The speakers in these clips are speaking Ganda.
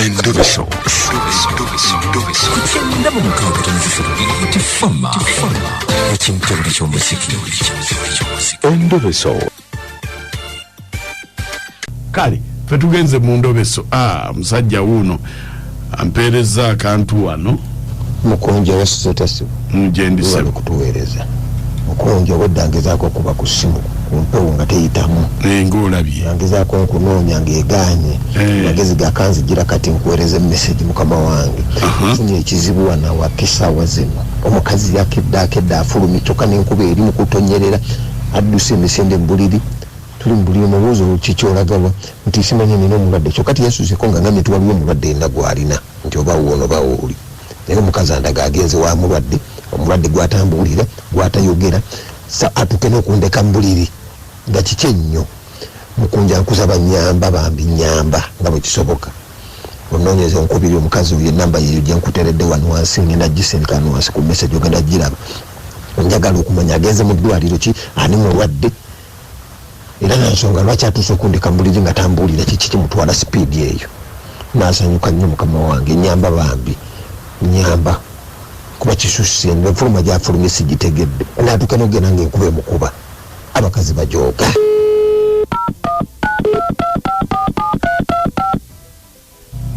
Endobeso. Kugenda mu mukaaga tifama ekintu eky'omuziki. Endobeso. Kale fetugenze mu ndobeso. Musajja wuno ampeereza akantu wano. Mukunja wasitasi mujendise kutuweereza. Mukunja wedangezaako kuba ku ssimu kumpeewo nga teyitamu ng'olabye yangezaako nkunoonya ng'egaanye magezi gakanzijira kati nkuweereza message mukama wange funye ekizibu wana wakisaawa zino omukazi yakedde afulumye kyokka n'enkuba eri mu kutonyerera adduse emisende Mubuliri tuli Mubuliri mubuuzo kikyolagawa nti simanyi nina omulwadde kyokka tiyasuuzeko nga ngamye tuwaliwo omulwadde yenna gw'alina nti oba wuuno oba wuuli naye omukazi andaga agenze wa mulwadde omulwadde gwatambulira gwatayogera sa atuke n'okundeka Mubuliri nga kiki ennyo Mukunja nkusaba nyamba bambi nyamba nga bwe kisoboka onoonyeza onkubiri omukazi oyo enamba yeyo gye nkuteredde wano wansi ngenda gisindika wano wansi ku message ogenda giraba njagala okumanya agenze mu ddwaliro ki ani mulwadde era nansonga lwaki atuuse okundeka Mubuliri nga tambulira kiki kimutwala speed eyo naasanyuka nnyo mukama wange nyamba bambi nyamba kuba kisusse enfuluma gyafulumye sigitegedde naatuka n'ogenda ng'enkuba emukuba abakazi bajooga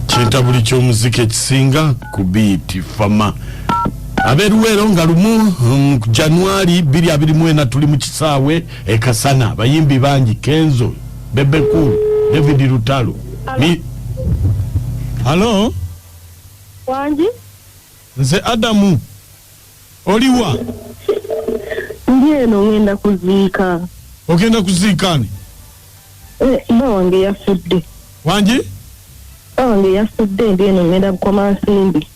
kintabuli ky'omuziki ekisinga ku biiti fama abeeruweero nga lumu Januari 2024 tuli mu kisaawe ekasana abayimbi bangi Kenzo Bebekulu David Lutalo Halo Wange nze Adamu oliwa ndieno ngenda kuziika ogenda kuziikani Wange yafudde Wange Wange yafudde ndieno ngenda kukoma nsimbi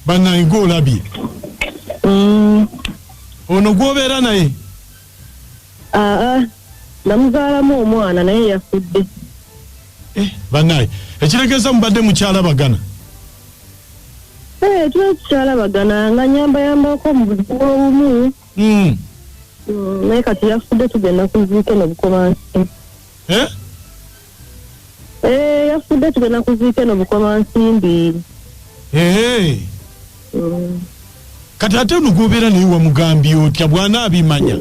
banaye ng'olabye ono gwobeera naye namuzaalamu omwana naye yafudde banaye ekiregeeza mubadde mukyalabagana tukyalabagana nga nyambayambako mu buzibu obumu naye kati yafudde tugenda kuziika eno bukomansi yafudde tugenda kuziika eno bukomansimbi kati ate ono gwobeera naye wamugambye otya bwana abimanya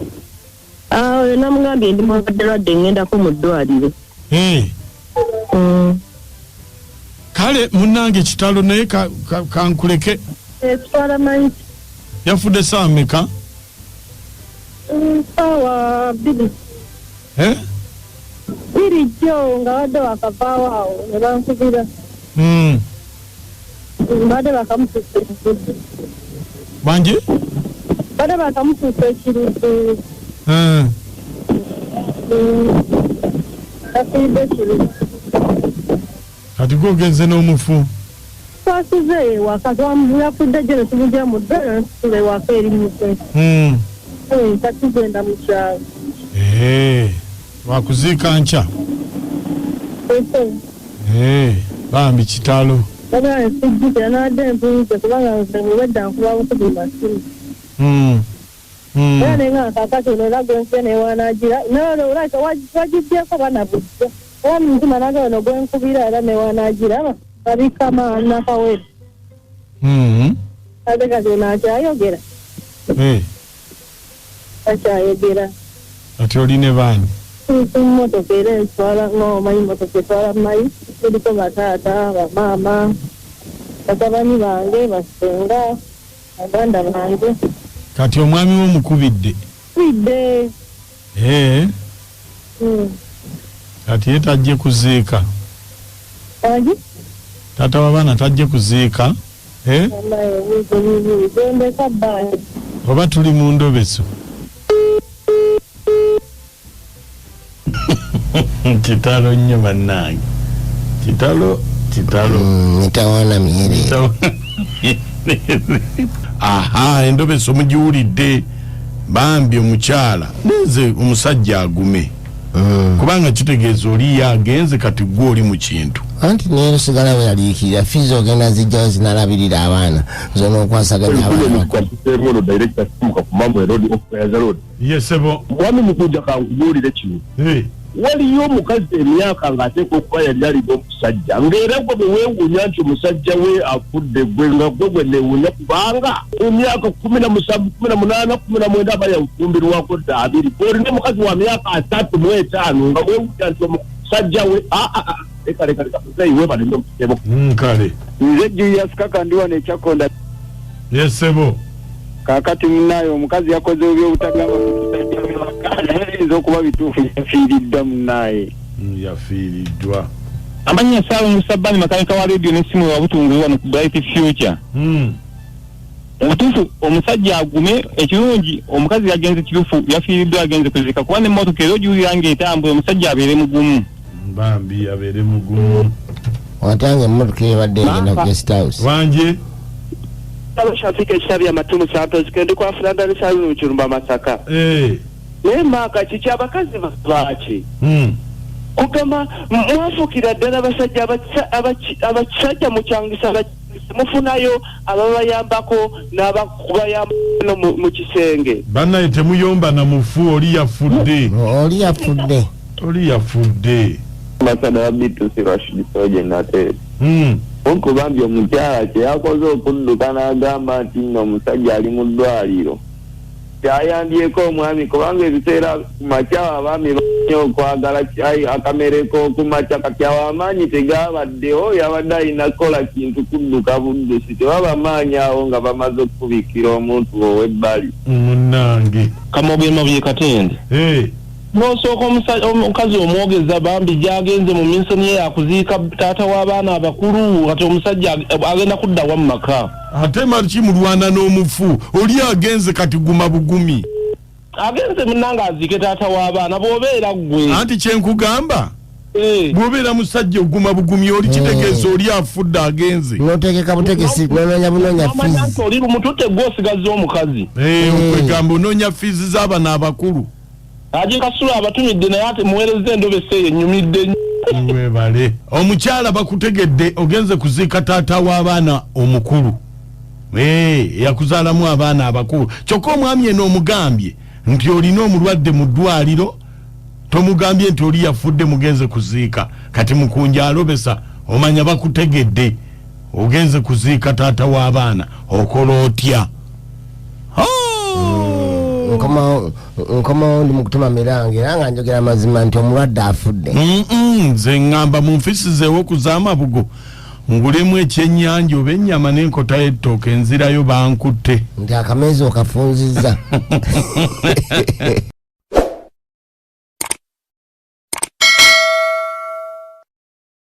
oyo namugambye ndi mwagadde ngendako mu ddwaliro kale munnange kitalo naye kankuleke ekitwala mayiti yafudde saa meka saawa 2 jjo nga wadde wakavaawo awo ne bankubira badde bakamutuusa ekiruddu bangi badde bakamutuusa ekiruddu afiiridde ekiruddu kati gwogenze n'omufu twasize ewaka yafudde gye ne tumugya mu ddwaliro ne tusula ewaka eri muse tatugenda mu kyalo wakuziika nkya bambi kitalo sijjukira nadde empuuze kubanga nze ngwedda nkuba bukubi masimu era nenga kakati ono era gwenkuye newanagira nolwolwaki wagiddeko banabujja era muzima naga ono gwenkubira era newanagira babikama nakawere ate kati ono akyayogera akyayogera ati oline baani mmotoka era entwala ng'omanyi mmotoka etwala mayi kuliko bataata bamaama batabani bange basenga baganda bange kati omwami w'omukubidde kubidde kati ye tajje kuziika agi taata w'abaana tajje kuziika gendeka bbaani oba tuli mu ndobeso kitalo nnyo bannange kitalo nitawana myere endobeso mugiwulidde bambi omukyala neze omusajja agume kubanga kitegeeza oli yagenze kati gwe oli mu kintu anti neero sigala we yaliikirira fiizi ogenda zijjawo zinalabirira abaana zona okwasaganya yesebo mwami Mukunja kankubuulire kino waliyo omukazi emyaka ng'ateeka okuba yali alimu omusajja ng'era gwe bwe weewuunya nti omusajja we afudde gwe nga gwe neewuunya kubanga emyaka 17, 18, 19 aba yafumbirwako dda 2 olina omukazi wa myaka 35 nga weewuunya nti omusajja we leka muzeeyi we baleme omukitebo kale nze Julius Kaka ndi wano ekyakonda yesebo kakati munayo omukazi yakoze ebyobutagamba ayinza okuba bituufu yafiiriddwa munaye yafiiriddwa amanya Saawa Musabani makanika wa radio n'essimu wa Butungulu wano ku Bright Future omutuufu omusajja agume ekirungi omukazi yagenze kirufu yafiiriddwa agenze kuzika kuba n'emmotoka era ogiwulira ng'etambula omusajja abeere mugumu bambi abeere mugumu watange emmotoka ebadde egenda ku guest house Wange abashafika ekitabi amatumu Santos kendi kwa Fulanda ne Salu mu Kirumba Masaka naye maaka kiki abakazi baaki kugamba mwafukira ddala abasajja mukyangisa mufunayo ababayambako n'abakubayamba no mu kisenge bannaye temuyomba na mufu oli yafudde Masada wa Bitusi Rashid Soje nate okubambye omukyala kyeyakoze okudduka n'agamba nti nno omusajja ali mu ddwaliro kyayambyeko omwami kubanga ebiseera kumakya abaami banyo okwagala akamereko kumakya kati awo amaanyi tegabadde oyo abadde alina kola kintu kudduka buddusi tebaba maanyi awo nga bamaze okubikira omuntu ow'ebbali munnange kamogema byekatende n'osooka omukazi omwogeza bambi gyagenze mu minsoni ye yakuziika taata w'abaana abakulu kati omusajja agenda kuddawa mu maka ate mariki mulwana n'omufu oli agenze kati guma bugumi agenze munnanga aziike taata w'abaana bw'obeera ggwe anti kyenkugamba bw'obeera musajja oguma bugumi oli kitegeeza oli afudde agenze notegeka butegesi bunoonya fiizi oli lumututte gwe osigaza omukazi okwegamba onoonya fiizi z'abana abakulu aje kasula abatumidde naye ate muweereza Endobeso enyumidde webale omukyala bakutegedde ogenze kuziika taata w'abaana omukulu yakuzaalamu abaana abakulu kyokka omwami eno omugambye nti olina omulwadde mu ddwaliro tomugambye nti oli yafudde mugenze kuziika kati Mukunja alobesa omanya bakutegedde ogenze kuziika taata w'abaana okola otya nkomawo ndi mukutuma mirange era nga njogera mazima nti omulwadde afudde nze ngamba munfisizeewo kuzaama bugo ngulemu ekyennyanja oba ennyama n'enkota y'ettooke enzirayo bankutte nti akameezi okafunzizza